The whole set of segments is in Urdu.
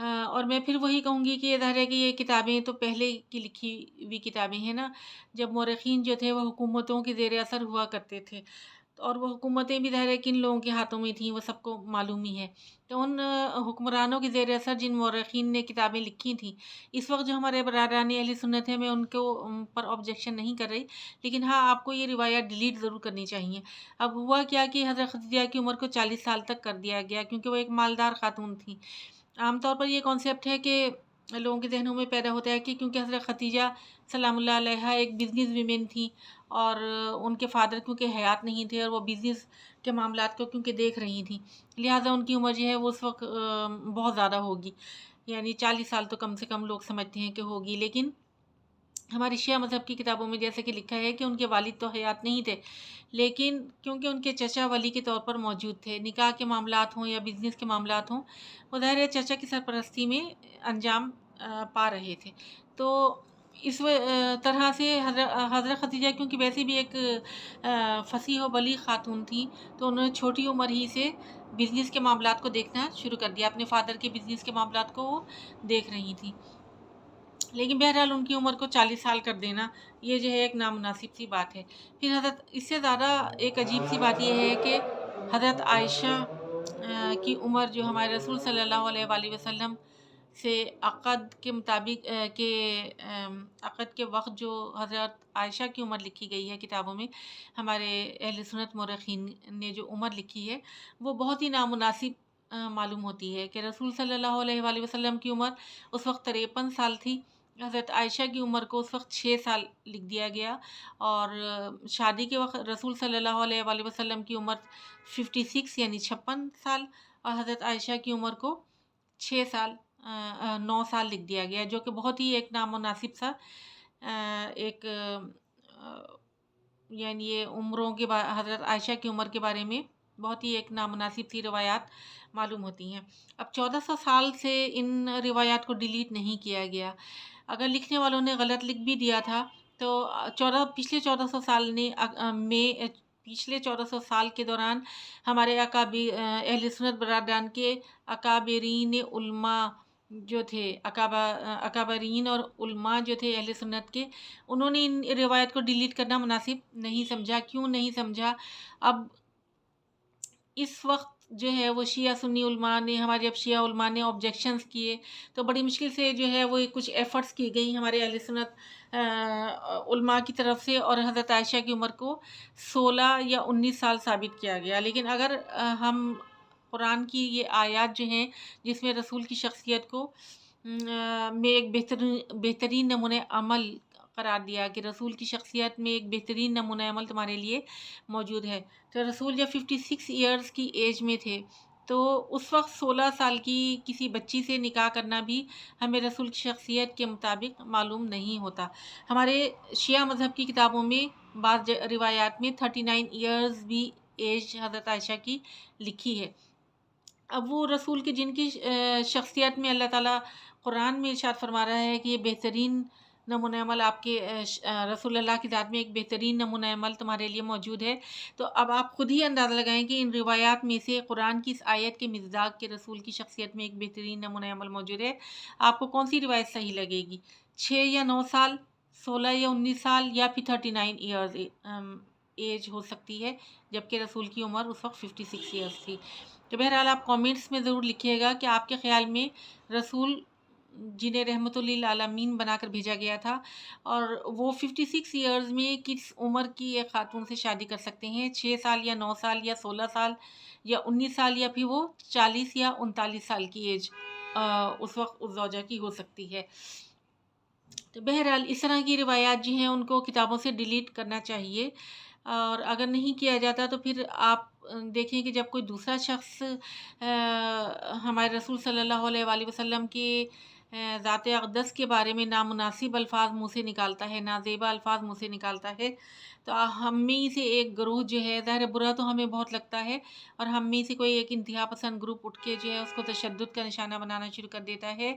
اور میں پھر وہی کہوں گی کہ یہ ظاہر ہے کہ یہ کتابیں تو پہلے کی لکھی ہوئی کتابیں ہیں نا، جب مورخین جو تھے وہ حکومتوں کے زیر اثر ہوا کرتے تھے، اور وہ حکومتیں بھی ظاہر ہے کن لوگوں کے ہاتھوں میں تھیں وہ سب کو معلوم ہی ہے۔ تو ان حکمرانوں کے زیر اثر جن مورخین نے کتابیں لکھی تھیں، اس وقت جو ہمارے برادران اہل سنت ہیں، میں ان کو پر آبجیکشن نہیں کر رہی، لیکن ہاں آپ کو یہ روایات ڈیلیٹ ضرور کرنی چاہیے۔ اب ہوا کیا کہ حضرت خدیجہ کی عمر کو 40 سال تک کر دیا گیا، کیونکہ وہ ایک مالدار خاتون تھیں۔ عام طور پر یہ کانسیپٹ ہے کہ لوگوں کے ذہنوں میں پیدا ہوتا ہے کہ کیونکہ حضرت خدیجہ سلام اللہ علیہا ایک بزنس ویمن تھیں، اور ان کے فادر کیونکہ حیات نہیں تھے، اور وہ بزنس کے معاملات کو کیونکہ دیکھ رہی تھیں، لہٰذا ان کی عمر جو ہے وہ اس وقت بہت زیادہ ہوگی، یعنی 40 سال تو کم سے کم لوگ سمجھتے ہیں کہ ہوگی۔ لیکن ہماری شیعہ مذہب کی کتابوں میں جیسے کہ لکھا ہے کہ ان کے والد تو حیات نہیں تھے، لیکن کیونکہ ان کے چچا ولی کے طور پر موجود تھے، نکاح کے معاملات ہوں یا بزنس کے معاملات ہوں، وہ ظاہر ہے چچا کی سرپرستی میں انجام پا رہے تھے۔ تو اس طرح سے حضرت خدیجہ کیونکہ ویسے بھی ایک فصیح و بلیغ خاتون تھیں، تو انہوں نے چھوٹی عمر ہی سے بزنس کے معاملات کو دیکھنا شروع کر دیا، اپنے فادر کے بزنس کے معاملات کو وہ دیکھ رہی تھیں۔ لیکن بہرحال ان کی عمر کو 40 سال کر دینا یہ جو ہے ایک نامناسب سی بات ہے۔ پھر حضرت اس سے زیادہ ایک عجیب سی بات یہ ہے کہ حضرت عائشہ کی عمر جو ہمارے رسول صلی اللہ علیہ وآلہ وسلم سے عقد کے مطابق عقد کے وقت جو حضرت عائشہ کی عمر لکھی گئی ہے کتابوں میں، ہمارے اہل سنت مورخین نے جو عمر لکھی ہے وہ بہت ہی نامناسب معلوم ہوتی ہے کہ رسول صلی اللہ علیہ وآلہ وسلم کی عمر اس وقت 53 سال تھی، حضرت عائشہ کی عمر کو اس وقت 6 سال لکھ دیا گیا، اور شادی کے وقت رسول صلی اللہ علیہ وآلہ وسلم کی عمر 56 یعنی 56 سال، اور حضرت عائشہ کی عمر کو 6 سال 9 سال لکھ دیا گیا، جو کہ بہت ہی ایک نامناسب سا ایک یعنی یہ عمروں کے حضرت عائشہ کی عمر کے بارے میں بہت ہی ایک نامناسب سی روایات معلوم ہوتی ہیں۔ اب 1400 سال سے ان روایات کو ڈیلیٹ نہیں کیا گیا، اگر لکھنے والوں نے غلط لکھ بھی دیا تھا تو پچھلے 1400 سال میں پچھلے 1400 سال کے دوران ہمارے اہل سنت برادران کے اکابرین علماء جو تھے، اکابرین اور علماء جو تھے اہل سنت کے، انہوں نے ان روایت کو ڈیلیٹ کرنا مناسب نہیں سمجھا۔ کیوں نہیں سمجھا؟ اب اس وقت جو ہے وہ شیعہ سنی علماء نے، ہمارے جب شیعہ علماء نے آبجیکشنز کیے تو بڑی مشکل سے جو ہے وہ کچھ ایفرٹس کی گئی ہمارے اہل سنت علماء کی طرف سے، اور حضرت عائشہ کی عمر کو 16 یا 19 سال ثابت کیا گیا۔ لیکن اگر ہم قرآن کی یہ آیات جو ہیں جس میں رسول کی شخصیت کو میں ایک بہترین نمونہ عمل قرار دیا کہ رسول کی شخصیت میں ایک بہترین نمونہ عمل تمہارے لیے موجود ہے، تو رسول جب 56 ایئرز کی ایج میں تھے تو اس وقت 16 سال کی کسی بچی سے نکاح کرنا بھی ہمیں رسول کی شخصیت کے مطابق معلوم نہیں ہوتا۔ ہمارے شیعہ مذہب کی کتابوں میں بعض روایات میں 39 ایئرز بھی ایج حضرت عائشہ کی لکھی ہے۔ اب وہ رسول کے جن کی شخصیت میں اللہ تعالیٰ قرآن میں ارشاد فرما رہا ہے کہ یہ بہترین نمونہ عمل آپ کے رسول اللہ کی ذات میں ایک بہترین نمونہ عمل تمہارے لیے موجود ہے، تو اب آپ خود ہی اندازہ لگائیں کہ ان روایات میں سے قرآن کی اس آیت کے مصداق کے رسول کی شخصیت میں ایک بہترین نمونہ عمل موجود ہے، آپ کو کون سی روایت صحیح لگے گی؟ 6 یا 9 سال، 16 یا 19 سال، یا پھر 39 ایئرز ایج ہو سکتی ہے، جبکہ رسول کی عمر اس وقت 56 ایئرز تھی۔ تو بہرحال آپ کامنٹس میں ضرور لکھیے گا کہ آپ کے خیال میں رسول جنہیں رحمت للعالمین بنا کر بھیجا گیا تھا، اور وہ 56 ایئرز میں کس عمر کی ایک خاتون سے شادی کر سکتے ہیں؟ 6 سال یا 9 سال یا 16 سال یا 19 سال، یا پھر وہ 40 یا 39 سال کی ایج اس وقت اس زوجہ کی ہو سکتی ہے۔ تو بہرحال اس طرح کی روایات جو ہیں ان کو کتابوں سے ڈیلیٹ کرنا چاہیے، اور اگر نہیں کیا جاتا تو پھر آپ دیکھیں کہ جب کوئی دوسرا شخص ہمارے رسول صلی اللہ علیہ وآلہ وسلم کے ذات اقدس کے بارے میں نامناسب الفاظ منہ سے نکالتا ہے، نازیبا الفاظ منہ سے نکالتا ہے، تو ہم میں سے ایک گروہ جو ہے، ظاہر برا تو ہمیں بہت لگتا ہے، اور ہم میں سے کوئی ایک انتہا پسند گروپ اٹھ کے جو ہے اس کو تشدد کا نشانہ بنانا شروع کر دیتا ہے،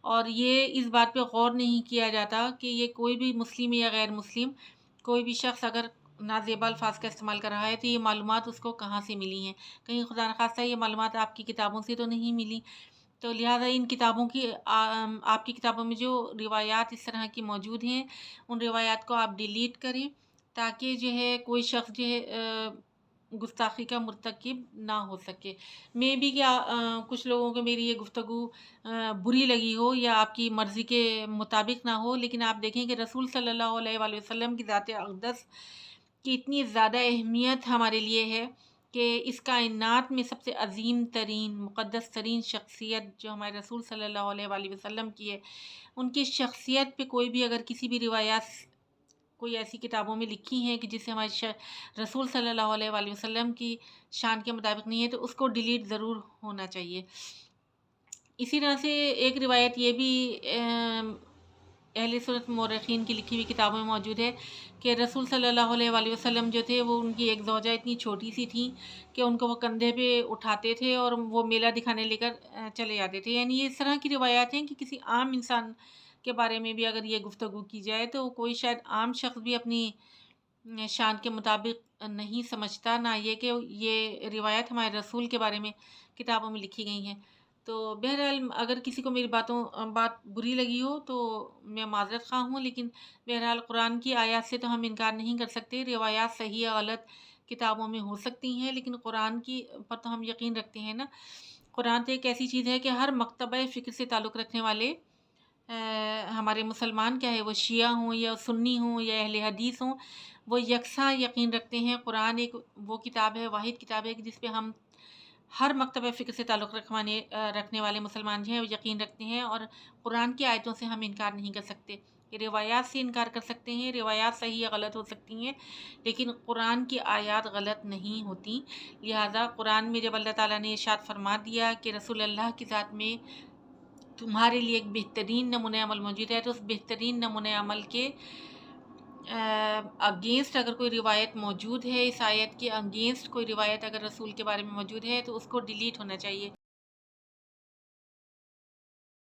اور یہ اس بات پہ غور نہیں کیا جاتا کہ یہ کوئی بھی مسلم یا غیر مسلم کوئی بھی شخص اگر نازیبا الفاظ کا استعمال کر رہا ہے تو یہ معلومات اس کو کہاں سے ملی ہیں؟ کہیں خدا نخواستہ یہ معلومات آپ کی کتابوں سے تو نہیں ملی، تو لہٰذا ان کتابوں کی آپ کی کتابوں میں جو روایات اس طرح کی موجود ہیں ان روایات کو آپ ڈیلیٹ کریں، تاکہ جو ہے کوئی شخص جو ہے گستاخی کا مرتکب نہ ہو سکے۔ میں بھی کیا کچھ لوگوں کو میری یہ گفتگو بری لگی ہو یا آپ کی مرضی کے مطابق نہ ہو، لیکن آپ دیکھیں کہ رسول صلی اللہ علیہ وآلہ وسلم کی ذات اقدس کی اتنی زیادہ اہمیت ہمارے لیے ہے کہ اس کائنات میں سب سے عظیم ترین مقدس ترین شخصیت جو ہمارے رسول صلی اللہ علیہ وآلہ وسلم کی ہے، ان کی شخصیت پہ کوئی بھی اگر کسی بھی روایات کوئی ایسی کتابوں میں لکھی ہیں کہ جس سے ہمارے رسول صلی اللہ علیہ وآلہ وسلم کی شان کے مطابق نہیں ہے، تو اس کو ڈیلیٹ ضرور ہونا چاہیے۔ اسی طرح سے ایک روایت یہ بھی اہل سنت مورخین کی لکھی ہوئی کتابوں میں موجود ہے کہ رسول صلی اللہ علیہ وآلہ وسلم جو تھے وہ ان کی ایک زوجہ اتنی چھوٹی سی تھیں کہ ان کو وہ کندھے پہ اٹھاتے تھے اور وہ میلہ دکھانے لے کر چلے جاتے تھے۔ یعنی یہ اس طرح کی روایات ہیں کہ کسی عام انسان کے بارے میں بھی اگر یہ گفتگو کی جائے تو کوئی شاید عام شخص بھی اپنی شان کے مطابق نہیں سمجھتا، نہ یہ کہ یہ روایت ہمارے رسول کے بارے میں کتابوں میں لکھی گئی ہیں۔ تو بہرحال اگر کسی کو میری بات بری لگی ہو تو میں معذرت خواہ ہوں، لیکن بہرحال قرآن کی آیات سے تو ہم انکار نہیں کر سکتے۔ روایات صحیح یا غلط کتابوں میں ہو سکتی ہیں، لیکن قرآن کی پر تو ہم یقین رکھتے ہیں نا۔ قرآن تو ایک ایسی چیز ہے کہ ہر مکتبہ فکر سے تعلق رکھنے والے ہمارے مسلمان کیا ہے، وہ شیعہ ہوں یا سنی ہوں یا اہل حدیث ہوں، وہ یکساں یقین رکھتے ہیں۔ قرآن ایک وہ کتاب ہے، واحد کتاب ہے کہ جس پہ ہم ہر مکتبہ فکر سے تعلق رکھنے والے مسلمان جو ہیں وہ یقین رکھتے ہیں، اور قرآن کی آیتوں سے ہم انکار نہیں کر سکتے۔ روایات سے انکار کر سکتے ہیں، روایات صحیح یا غلط ہو سکتی ہیں، لیکن قرآن کی آیات غلط نہیں ہوتی۔ لہٰذا قرآن میں جب اللہ تعالیٰ نے ارشاد فرما دیا کہ رسول اللہ کی ذات میں تمہارے لیے ایک بہترین نمونہ عمل موجود ہے، تو اس بہترین نمونہ عمل کے اگینسٹ اگر کوئی روایت موجود ہے، اس آیت کے اگینسٹ کوئی روایت اگر رسول کے بارے میں موجود ہے تو اس کو ڈیلیٹ ہونا چاہیے۔